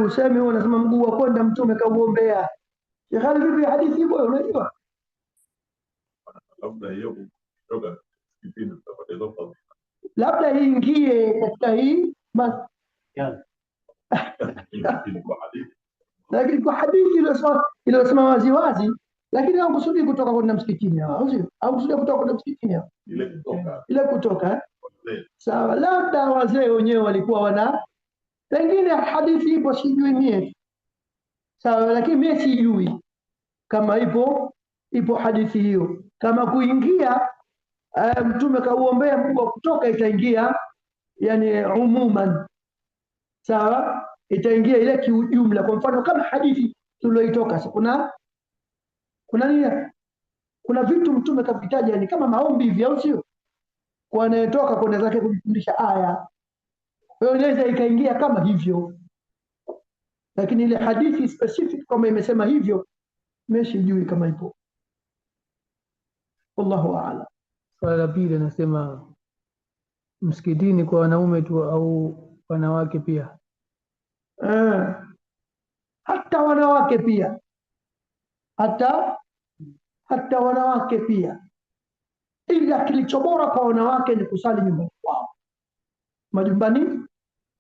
Useme wewe unasema mguu wa kwenda mtume kauombea. Hali vipi hadithi hiyo unajua? Labda hiyo kutoka kipindi tutapata hizo fadhila. Labda iingie katika hii lakini kwa hadithi iliyosema wazi wazi, lakini hawakusudi kutoka kwenda msikitini, au kusudi kutoka kwenda msikitini, ile kutoka sawa. Labda wazee wenyewe walikuwa wana, pengine hadithi ipo, sijui mie sawa, lakini mie sijui kama ipo hadithi hiyo. Kama kuingia mtume kauombea mguu wa kutoka, itaingia yani umuman, sawa, itaingia ile kiujumla. Kwa mfano kama hadithi tulioitoka, kuna nini, kuna vitu mtume kavitaja ni kama maombi hivi, au sio? Kwa anayetoka kwenda zake kujifundisha aya, wewe unaweza ikaingia kama hivyo, lakini ile hadithi specific kama imesema hivyo, mimi sijui kama ipo. Wallahu a'lam. Swali la pili nasema msikitini kwa wanaume tu au wanawake pia? Hata wanawake pia, hata wanawake pia, ila kilicho bora kwa wanawake ni kusali nyumbani kwao, majumbani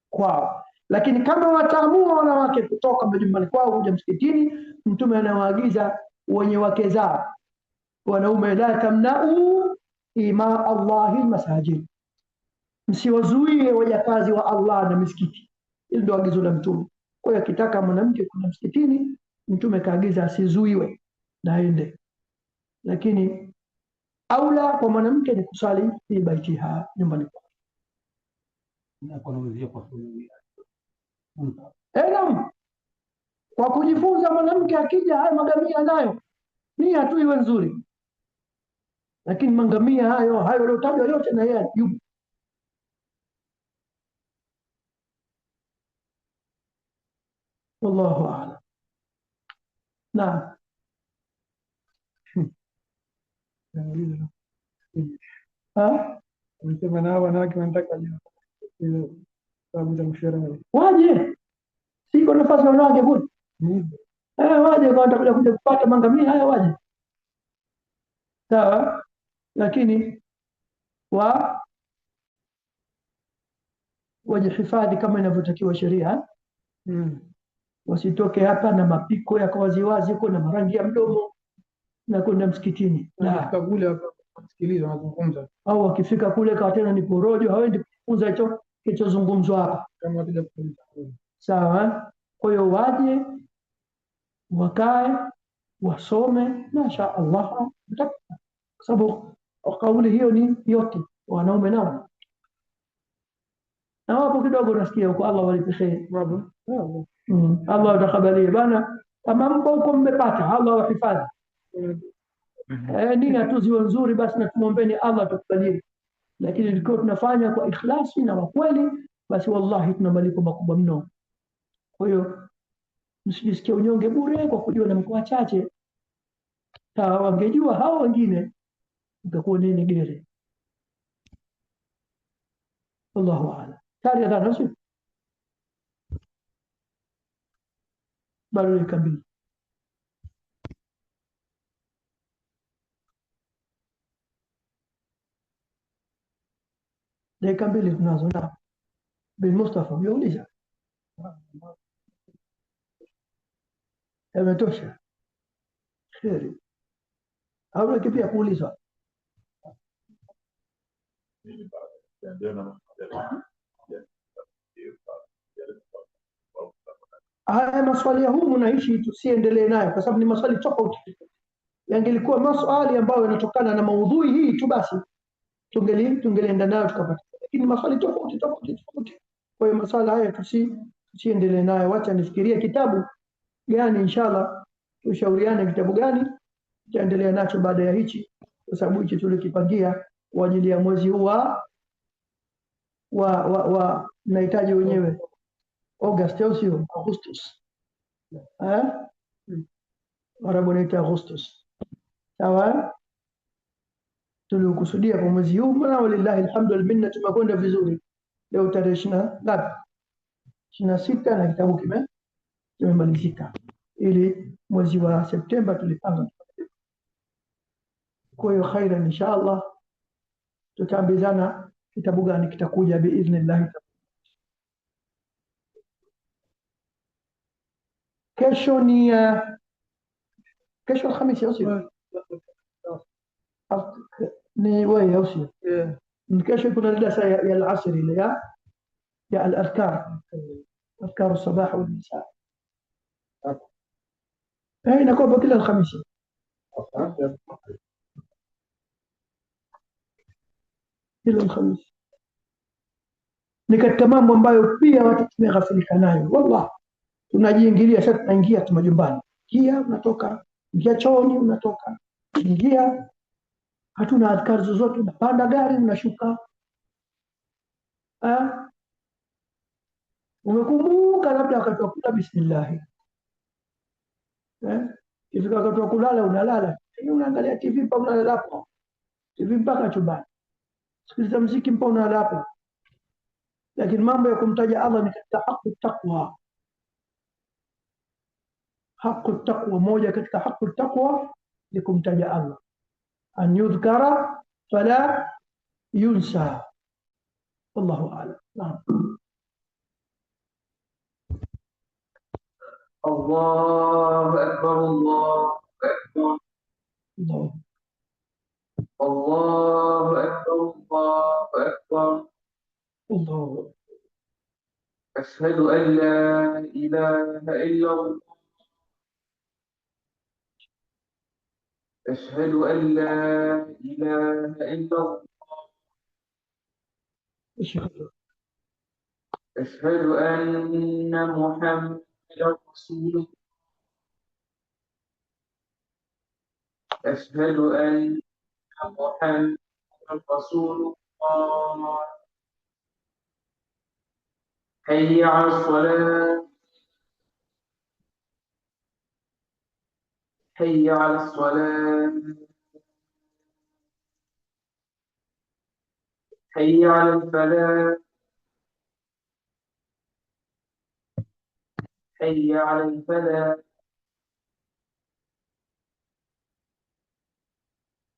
kwao. Lakini kama wataamua wanawake kutoka majumbani kwao kuja msikitini, mtume anawaagiza wenye wake zao wanaume, la tamna'u ima Allahi masajid, msiwazuie wajakazi wa Allah na misikiti. Hilo ndio agizo la mtume. Kwa hiyo akitaka mwanamke kuna msikitini, mtume kaagiza asizuiwe na aende, lakini aula kwa mwanamke ni kusali fi baitiha, nyumbani kwake. Naam, kwa kujifunza. Mwanamke akija, haya magamia nayo nia tu iwe nzuri, lakini mangamia hayo yaliyotajwa yote na yeye yupo. Wallahu a'lam. Naam. Unasema na wanawake wanataka sababu za mshahara Waje, siko nafasi wanawake kule, waje kama watakuja kuja kupata mangamia haya, waje sawa, lakini wajihifadhi kama inavyotakiwa sheria. Wasitoke hapa na mapiko yako waziwazi huko na marangi ya mdomo na kwenda msikitini, kule kusikiliza wanazungumza, au wakifika kule kwa tena ni porojo, hawendi kufunza hicho kilichozungumzwa hapa, kama wakija sawa. Kwa hiyo waje wakae wasome, masha Allah, kwa sababu kauli hiyo ni yote wanaume nao, na wapo kidogo nasikia huko. Allah walipe kheri, Allah atakabalie bana. Kama mpo huko mmepata, Allah wahifadhi. Nia tu ziwe nzuri basi, na tumwombeni Allah tukubalie, lakini ilikuwa tunafanya kwa ikhlasi na kweli, basi wallahi tuna malipo makubwa mno. Kwa hiyo msijisikie unyonge bure kwa kujua na mko wachache. Wangejua hao wengine utakuwa nini gere. Wallahu a'lam. Tari adhana usi bado dakika mbili. Dakika mbili tunazo. Na bin Mustafa umeuliza, yametosha kheri au pia kuulizwa? Haya maswali ya humu naishi tusiendelee nayo, kwa sababu ni maswali tofauti. Yangelikuwa maswali ambayo yanatokana na maudhui hii tu, basi tungelienda nayo tukapata, lakini maswali tofauti. Kwa hiyo maswala haya tusiendelee nayo. Wacha nifikirie kitabu gani, inshallah tushauriane kitabu gani tutaendelea nacho baada ya hichi, kwa sababu hichi tulikipangia kwa ajili ya mwezi huu wa nahitaji wenyewe August au sio Augustus, Arabu naita Augustus, sawa. Tulikusudia kwa mwezi huu, na walillahi alhamdu wal minna, tumekwenda vizuri. Leo tarehe 26 na kitabu kimemalizika, ili mwezi wa Septemba tulipanga. Kwa hiyo khairan, inshallah tutaambizana kitabu gani kitakuja biidhnillah. Kesho ni kesho Alhamisi au sio? Ni wewe au sio? Kesho kuna darasa ya al-asr ile ya al-adhkar, adhkar الصباح والمساء. inakuwa kila Alhamisi. Kila Alhamisi ni katika mambo ambayo pia watu tumeghafilika nayo. Wallah, tunajiingilia sasa, tunaingia tu majumbani, ingia unatoka, ingia chooni unatoka, ingia, hatuna adhkar zozote. Unapanda gari unashuka, umekumbuka labda wakati wa kula bismillah, ifika wakati wa kulala unalala, unaangalia TV mpaka unalala hapo, TV mpaka chumbani, sikiliza muziki mpaka unalala hapo. Lakini mambo ya kumtaja Allah ni katika haki taqwa. Haki taqwa, moja katika haki taqwa ni kumtaja Allah, an yudhkara fala yunsa. Wallahu a'lam. Naam. الله أكبر الله أكبر الله أكبر الله أكبر الله. أشهد أن لا إله إلا الله أشهد أن لا إله إلا الله أشهد أن محمدا رسول الله أشهد أن محمدا رسول الله. حي على الصلاة. حي على الصلاة. حي على الفلاح. حي على الفلاح.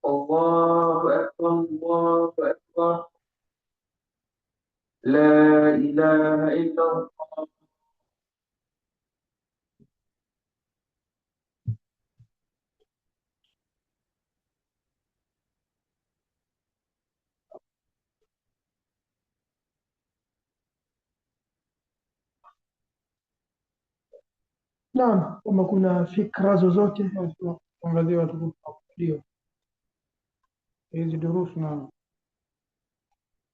الله أكبر الله أكبر. لا إله إلا الله. Naam, kama kuna fikra zozote. tuangazie watu kukusudio hizi durusu na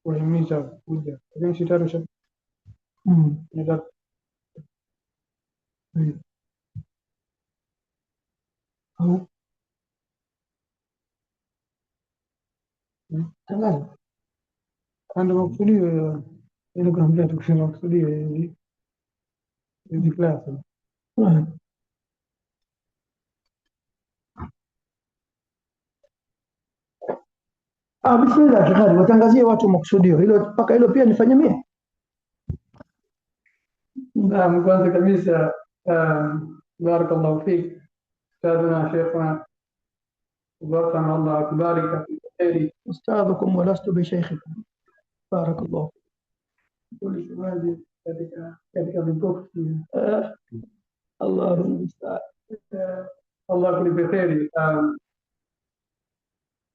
kuwahimiza kuja, lakini sitaro Mm. Au tangazo kando makusudio ili kuambia tukisema makusudio hizi klasi bismillah, tafadhali watangazie watu makusudio hilo, mpaka hilo pia nifanye mimi. نعم. kwanza kabisa barakallahu fik ustadhuna sheikhuna وبركة الله أكبرك في خير Ustadhukum wa lastu bi shaykhikum. Barakallahu. كل شوال katika vikosi. Allahu musta'an. Allah kulipe kheri.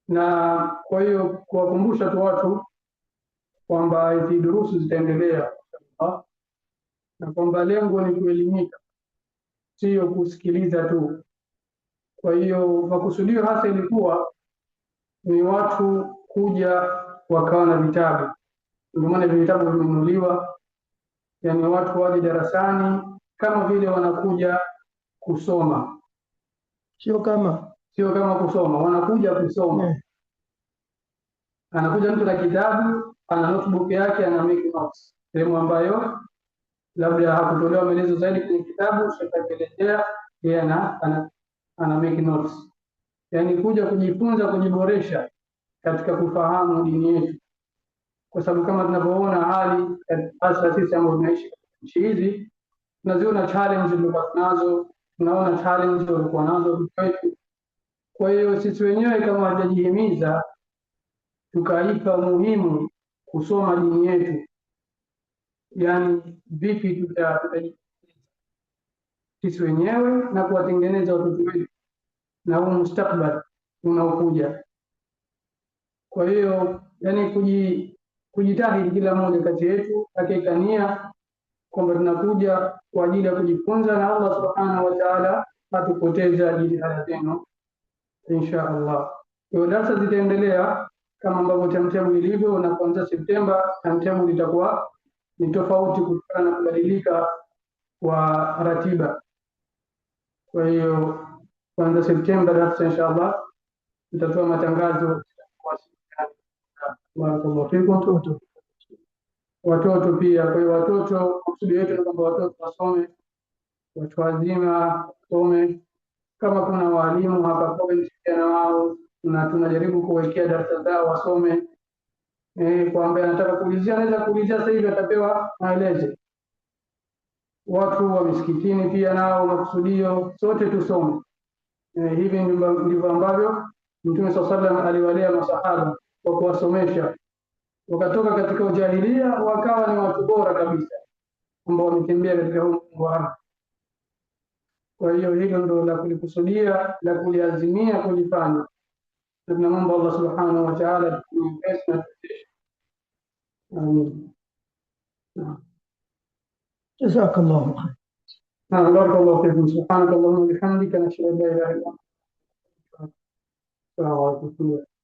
Na kwa hiyo kuwakumbusha tu watu kwamba hizi durusu zitaendelea na kwamba lengo ni kuelimika, sio kusikiliza tu. Kwa hiyo makusudio hasa ilikuwa ni watu kuja wakawa na vitabu, ndio maana vitabu vimenunuliwa, yani watu waje darasani kama vile wanakuja kusoma, Sio kama kusoma, wanakuja kusoma. Anakuja mtu na kitabu, ana notebook yake, ana make notes sehemu ambayo labda hakutolewa maelezo zaidi kwenye kitabu, shakaelezea yeye ana make notes, yani kuja kujifunza, kujiboresha katika kufahamu dini yetu, kwa sababu kama tunavyoona hali hasa sisi ambao tunaishi katika nchi hizi, tunaziona challenge zilizokuwa nazo, tunaona challenge walikuwa nazo kwetu. Kwa hiyo sisi wenyewe kama hatujihimiza tukaipa muhimu kusoma dini yetu, yani vipi tutajifunza sisi wenyewe na kuwatengeneza watoto wetu na huu mustakbal unaokuja. Kwa hiyo yani kujitahidi kila mmoja kati yetu akiweka nia kwamba tunakuja kwa ajili ya kujifunza, na Allah subhanahu wa ta'ala hatupoteza jitihada zenu insha Allah. Hiyo darasa zitaendelea kama ambavyo timetable ilivyo, na kuanzia Septemba timetable itakuwa ni tofauti kutokana na kubadilika kwa ratiba. Kwa hiyo kuanzia Septemba darasa insha Allah tutatoa matangazo kwa watoto pia. Kwa hiyo watoto, kusudi yetu ni kwamba watoto wasome, watu wazima wasome. Kama kuna walimu hapa kwa na wao, na tunajaribu kuwekea darasa zao wasome. Kwa ambaye anataka kuulizia anaweza kuulizia sasa hivi, atapewa maelezo. Watu wa misikitini pia nao makusudio sote tusome. Hivi ndivyo ambavyo Mtume SAW aliwalea masahaba kwa kuwasomesha, wakatoka katika ujahilia wakawa ni watu bora kabisa ambao wametembea katika huu ardhi. Kwa hiyo hilo ndio la kulikusudia, la kuliazimia kulifanya. Tunamwomba Allah subhanahu wa ta'ala tuwezeshe na tuwezeshe. Amin. jazakallahu khair. Barakallahu fikum. Subhanakallahumma wa bihamdika, nashhadu an la ilaha illa anta, astaghfiruka wa atubu ilayk.